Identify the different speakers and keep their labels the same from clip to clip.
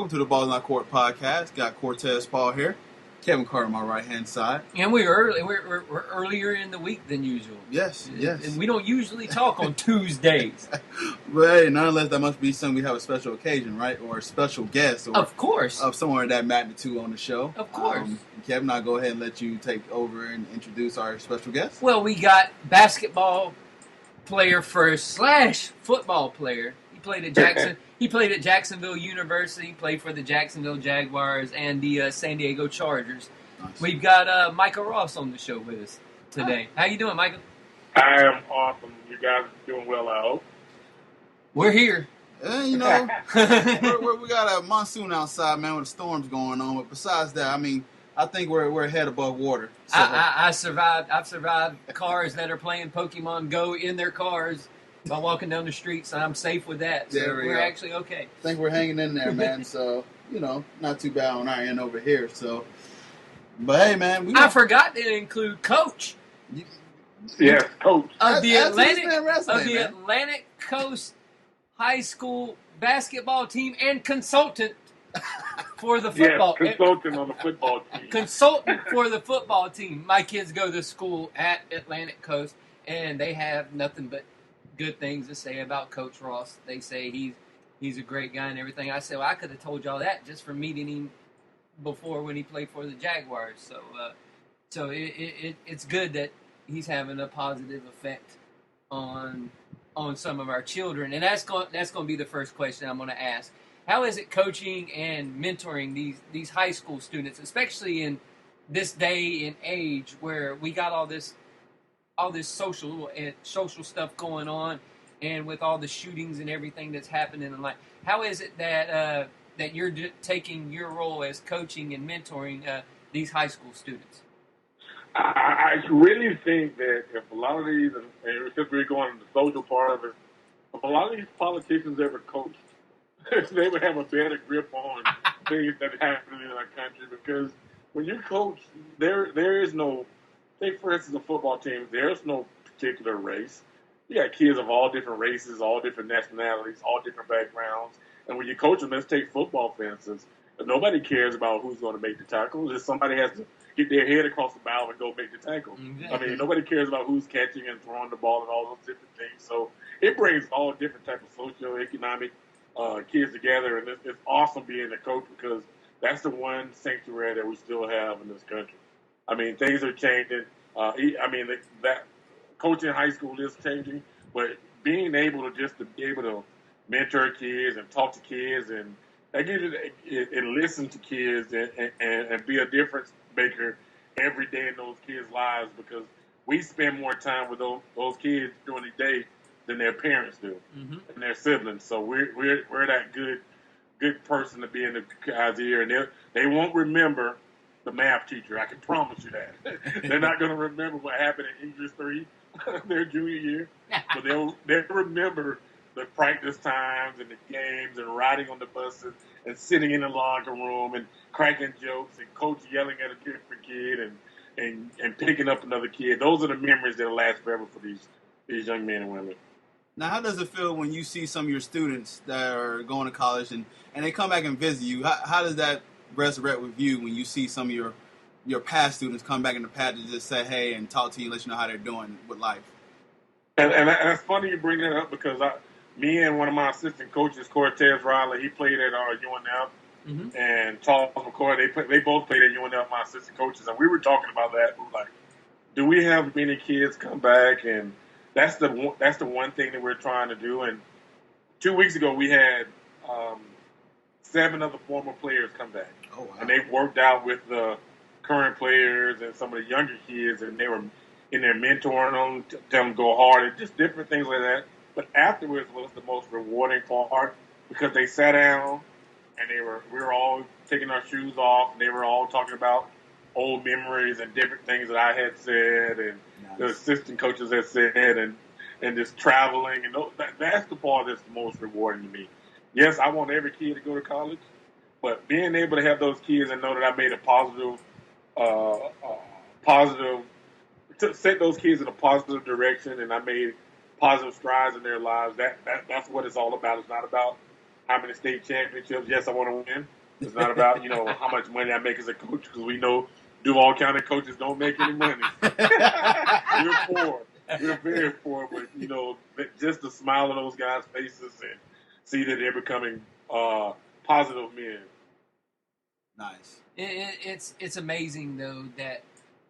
Speaker 1: Welcome to the Balls on Court podcast. Got Cortez Paul here, Kevin Carter on my right hand side,
Speaker 2: and we're early. We're earlier in the week than usual.
Speaker 1: Yes.
Speaker 2: And we don't usually talk on Tuesdays.
Speaker 1: But hey, nonetheless, that must be something we have a special occasion, right, or a special guest, or
Speaker 2: of course,
Speaker 1: of somewhere of that magnitude on the show.
Speaker 2: Of course,
Speaker 1: Kevin, I'll go ahead and let you take over and introduce our special guest.
Speaker 2: Well, we got basketball player first / football player. He played at Jackson. He played at Jacksonville University, played for the Jacksonville Jaguars and the San Diego Chargers. Nice. We've got Micah Ross on the show with us today. How you doing, Micah?
Speaker 3: I am awesome. You guys are doing well, I hope.
Speaker 2: We're here.
Speaker 1: We got a monsoon outside, man, with the storms going on. But besides that, I mean, I think we're head above water. So.
Speaker 2: I survived. I've survived cars that are playing Pokemon Go in their cars by walking down the streets, and I'm safe with that. So we're actually okay.
Speaker 1: I think we're hanging in there, man. So, not too bad on our end over here. So, but hey, man.
Speaker 2: I forgot to include Coach.
Speaker 3: Yes, Coach.
Speaker 2: Of the Atlantic Coast High School basketball team and consultant for the football.
Speaker 3: Yes, consultant on the football team.
Speaker 2: Consultant for the football team. My kids go to school at Atlantic Coast, and they have nothing but good things to say about Coach Ross. They say he's a great guy and everything. I said, well, I could have told y'all that just from meeting him before when he played for the Jaguars. So it's good that he's having a positive effect on some of our children. And that's going to be the first question I'm going to ask. How is it coaching and mentoring these high school students, especially in this day and age where we got all this social stuff going on, and with all the shootings and everything that's happening in life? How is it that you're taking your role as coaching and mentoring these high school students?
Speaker 3: I really think that if a lot of these, and since we're going to the social part of it, if a lot of these politicians ever coached, they would have a better grip on things that happen in our country. Because when you coach, there is no, take for instance a football team, there's no particular race. You got kids of all different races, all different nationalities, all different backgrounds. And when you coach them, let's take football, for instance. Nobody cares about who's going to make the tackle. Just somebody has to get their head across the bow and go make the tackle.
Speaker 2: Exactly.
Speaker 3: I mean, nobody cares about who's catching and throwing the ball and all those different things. So it brings all different types of socioeconomic kids together. And it's awesome being a coach because that's the one sanctuary that we still have in this country. I mean, things are changing. That coaching in high school is changing, but being able to mentor kids and talk to kids and listen to kids and be a difference maker every day in those kids' lives, because we spend more time with those kids during the day than their parents do and their siblings. So we're that good person to be in the guy's ear, and they won't remember the math teacher. I can promise you that. They're not going to remember what happened in English 3 their junior year, but they'll remember the practice times and the games and riding on the buses and sitting in the locker room and cracking jokes and coach yelling at a different kid and picking up another kid. Those are the memories that will last forever for these young men and women.
Speaker 1: Now, how does it feel when you see some of your students that are going to college and they come back and visit you? How does that resurrect with you when you see some of your past students come back in the past to just say hey and talk to you, let you know how they're doing with life?
Speaker 3: And it's funny you bring that up because me and one of my assistant coaches, Cortez Riley, he played at UNF, and Charles McCoy, they both played at UNF, my assistant coaches, and we were talking about that. We were like, do we have many kids come back? And that's the one thing that we're trying to do. And 2 weeks ago, we had 7 of the former players come back.
Speaker 1: Oh, wow.
Speaker 3: And they worked out with the current players and some of the younger kids, and they were in there mentoring them, telling them to go hard, and just different things like that. But afterwards was the most rewarding part because they sat down and we were all taking our shoes off, and they were all talking about old memories and different things that I had said and the assistant coaches had said and just traveling. And that's the part that's the most rewarding to me. Yes, I want every kid to go to college, but being able to have those kids and know that I made a to set those kids in a positive direction and I made positive strides in their lives, that's what it's all about. It's not about how many state championships. Yes, I want to win. It's not about, how much money I make as a coach, because we know Duval County coaches don't make any money. We're poor. We're very poor, but just to smile on those guys' faces and see that they're becoming positive men.
Speaker 1: Nice.
Speaker 2: It's amazing, though, that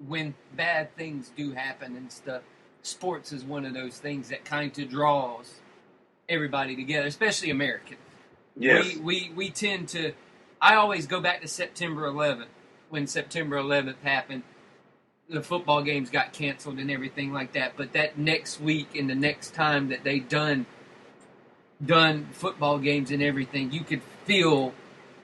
Speaker 2: when bad things do happen and stuff, sports is one of those things that kind of draws everybody together, especially Americans.
Speaker 3: Yes.
Speaker 2: We tend to... I always go back to September 11th. When September 11th happened, the football games got canceled and everything like that. But that next week and the next time that they done football games and everything, you could feel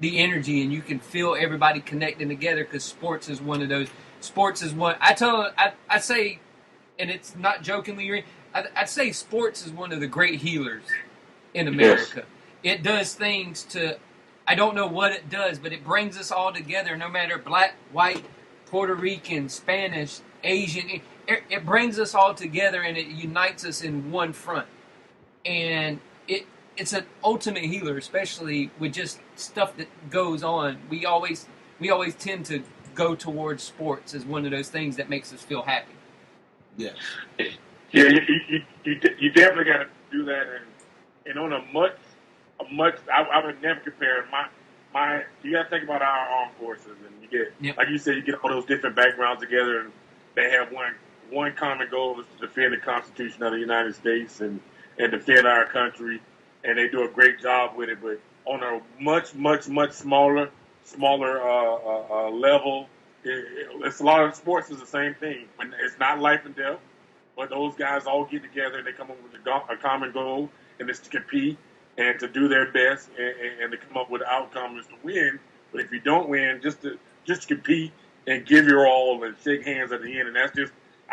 Speaker 2: the energy and you can feel everybody connecting together, because sports is one of those. Sports is one. I say, and it's not jokingly, I'd say sports is one of the great healers in America. Yes. It does things to... I don't know what it does, but it brings us all together, no matter black, white, Puerto Rican, Spanish, Asian. It brings us all together, and it unites us in one front. And it's an ultimate healer, especially with just stuff that goes on. We always tend to go towards sports as one of those things that makes us feel happy.
Speaker 1: Yes.
Speaker 3: Yeah, you definitely got to do that, and on a much I would never compare my. You got to think about our armed forces, and you get like you said, you get all those different backgrounds together, and they have one common goal, is to defend the Constitution of the United States and defend our country, and they do a great job with it. But on a much smaller level, it's a lot of sports is the same thing. When it's not life and death, but those guys all get together and they come up with a common goal, and it's to compete and to do their best and to come up with outcomes to win. But if you don't win, just to compete and give your all and shake hands at the end. And I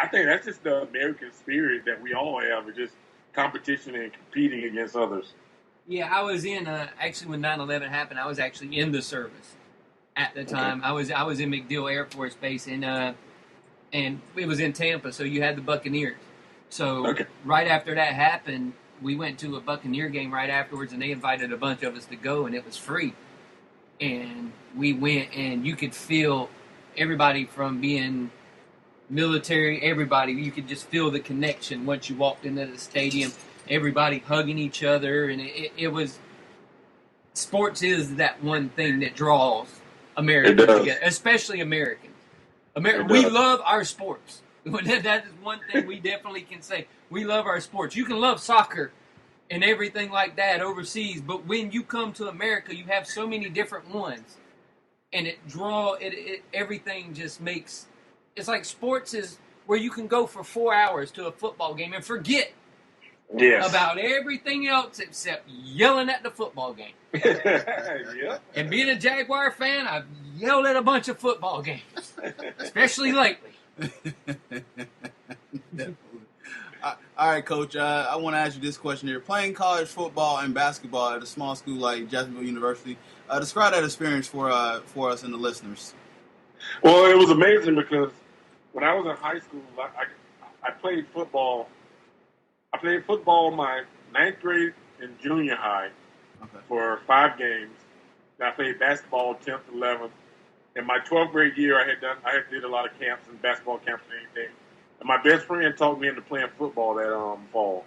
Speaker 3: think that's just the American spirit that we all have, is just competition and competing against others.
Speaker 2: Yeah, I was in, actually when 9/11 happened, I was actually in the service at the time. Okay. I was in MacDill Air Force Base, and it was in Tampa, so you had the Buccaneers. So right after that happened, we went to a Buccaneer game right afterwards, and they invited a bunch of us to go, and it was free. And we went, and you could feel everybody from being military, everybody, you could just feel the connection once you walked into the stadium, everybody hugging each other, and it was, sports is that one thing that draws Americans together, especially Americans. We love our sports. That is one thing we definitely can say. We love our sports. You can love soccer and everything like that overseas, but when you come to America, you have so many different ones, and everything just makes. It's like sports is where you can go for 4 hours to a football game and forget about everything else except yelling at the football game.
Speaker 3: Yeah.
Speaker 2: And being a Jaguar fan, I've yelled at a bunch of football games, especially lately.
Speaker 1: All right, Coach. I want to ask you this question here. Playing college football and basketball at a small school like Jacksonville University, describe that experience for us and the listeners.
Speaker 3: Well, it was amazing because when I was in high school, I played football. I played football my 9th grade and junior high for 5 games. And I played basketball 10th, 11th. In my 12th grade year, I did a lot of camps and basketball camps and everything. And my best friend talked me into playing football that fall.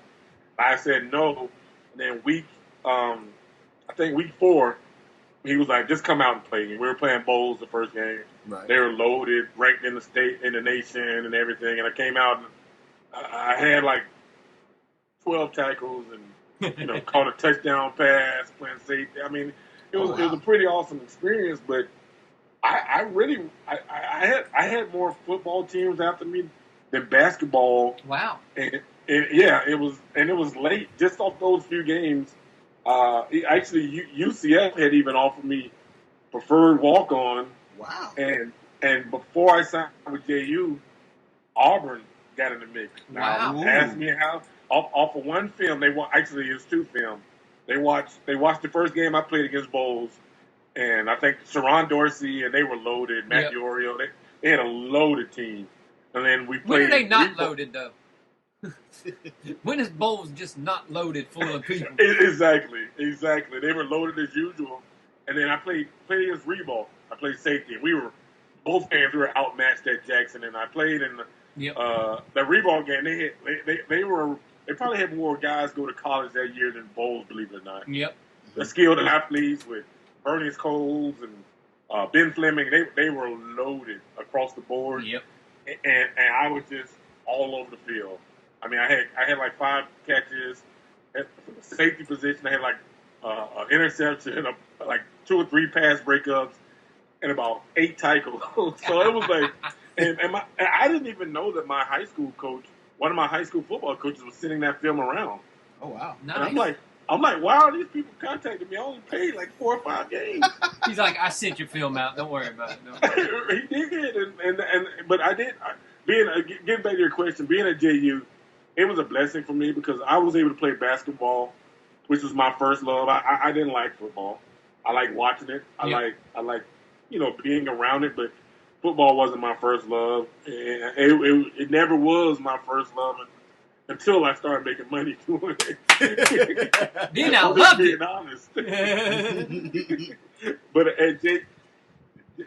Speaker 3: I said no. And then I think week 4, he was like, just come out and play. We were playing bowls the first game. Right. They were loaded, ranked in the state, in the nation, and everything. And I came out and I had like 12 tackles and caught a touchdown pass, playing safety. I mean, it was a pretty awesome experience. But I had more football teams after me than basketball.
Speaker 2: Wow.
Speaker 3: And it was late just off those few games. Actually, UCF had even offered me preferred walk-on. Wow. And before I signed with JU, Auburn got in the mix. Now, ask me how. Off of one film, actually it was 2 films. They watched the first game I played against Bowles, and I think Sharon Dorsey, and they were loaded. Matt Diorio, they had a loaded team. And then we played.
Speaker 2: When are they not loaded though? When is bowls just not loaded full of people?
Speaker 3: Exactly. They were loaded as usual. And then I played as Reebok. I played safety, and we were both games. We were outmatched at Jackson, and I played in the Reebok game. They probably had more guys go to college that year than bowls, believe it or not.
Speaker 2: Yep.
Speaker 3: The skilled athletes with Bernice Coles and Ben Fleming, they were loaded across the board.
Speaker 2: Yep.
Speaker 3: And I was just all over the field. I mean, I had like 5 catches at the safety position. I had like an interception, like 2 or 3 pass breakups, and about 8 tackles. So it was like, and I didn't even know that my high school coach, one of my high school football coaches, was sending that film around.
Speaker 1: Oh wow!
Speaker 3: Nice. And I'm like, wow, these people contacted me. I only played like 4 or 5 games.
Speaker 2: He's like, I sent your film out. Don't worry about it.
Speaker 3: He did, but I did. Getting back to your question, being at JU, it was a blessing for me because I was able to play basketball, which was my first love. I didn't like football. I like watching it. I like being around it, but football wasn't my first love. And it never was my first love until I started making money doing it.
Speaker 2: Then I loved it.
Speaker 3: Being honest. But at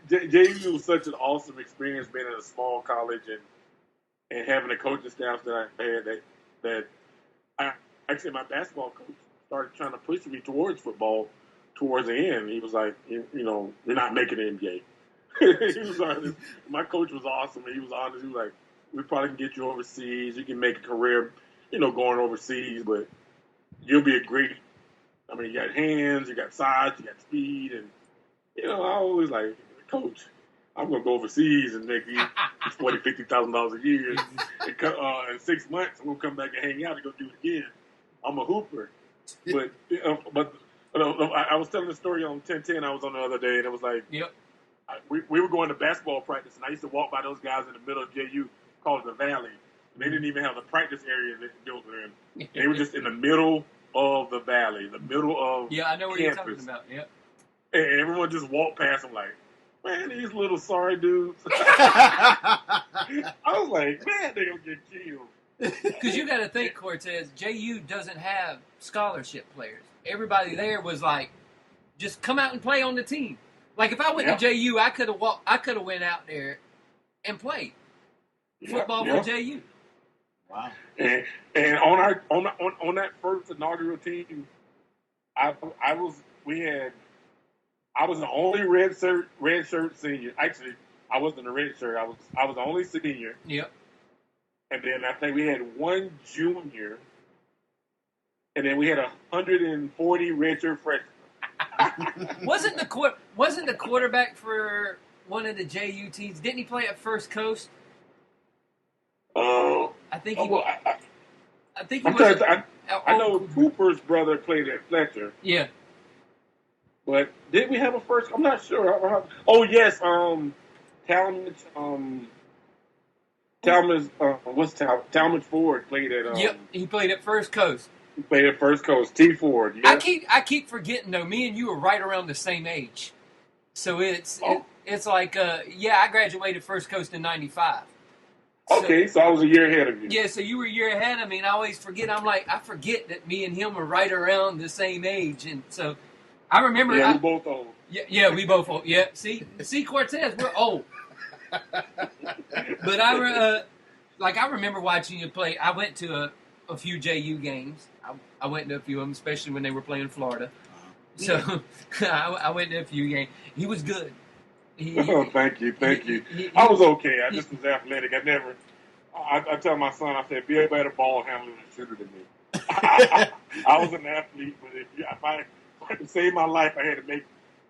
Speaker 3: JU was such an awesome experience being in a small college and having a coaching staff that I had that actually my basketball coach started trying to push me towards football towards the end. He was like, you're not making the NBA. He was honest. My coach was awesome. He was honest. He was like, we probably can get you overseas. You can make a career, going overseas, but you'll be a great, you got hands, you got size, you got speed. And, I always like, Coach, I'm going to go overseas and make $40,000, $50,000 a year. In 6 months, I'm going to come back and hang out and go do it again. I'm a hooper. But I was telling the story on 1010 I was on the other day, and it was like, we were going to basketball practice, and I used to walk by those guys in the middle of JU called the Valley. They didn't even have the practice area that they built in. They were just in the middle of the valley, the middle of
Speaker 2: I know what
Speaker 3: campus.
Speaker 2: You're talking about. Yep.
Speaker 3: And everyone just walked past them like, man, these little sorry dudes. I was like, man, they're going to get killed.
Speaker 2: Because you got to think, Cortez, JU doesn't have scholarship players. Everybody there was like, just come out and play on the team. Like if I went to JU, I could have went out there and played football for JU.
Speaker 3: Wow. And on that first inaugural team, I was the only red shirt senior. Actually, I wasn't a red shirt. I was the only senior.
Speaker 2: Yep. And
Speaker 3: then I think we had 1 junior, and then we had 140 redshirt freshmen.
Speaker 2: Wasn't the quarterback for one of the JU teams? Didn't he play at First Coast? I think he. I think he was.
Speaker 3: I know Cooper's brother played at Fletcher.
Speaker 2: Yeah.
Speaker 3: But did we have a first? I'm not sure. Oh yes, Talmadge. Talmadge Ford played at.
Speaker 2: Yep, he played at First Coast.
Speaker 3: He played at First Coast. T Ford. Yeah.
Speaker 2: I keep forgetting though. Me and you were right around the same age, so it's like I graduated First Coast in '95.
Speaker 3: Okay, so I was a year ahead of you.
Speaker 2: Yeah, so you were a year ahead of me, and I always forget. I forget that me and him were right around the same age, and so I remember.
Speaker 3: Yeah, we both old.
Speaker 2: Yeah, we both old. Yeah, see, Cortez, we're old. But I remember watching you play. I went to a few JU games. I went to a few of them, especially when they were playing Florida. So I went to a few games. He was good.
Speaker 3: Thank you. I was okay. I just was athletic. I tell my son, I said, be a better ball handler and shooter than me. I was an athlete, but if I could save my life, I had to make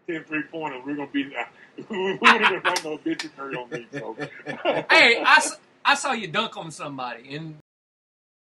Speaker 3: 10 3-pointers. We're going to be, we would have been writing no obituary on me. So.
Speaker 2: Hey, I saw you dunk on somebody, and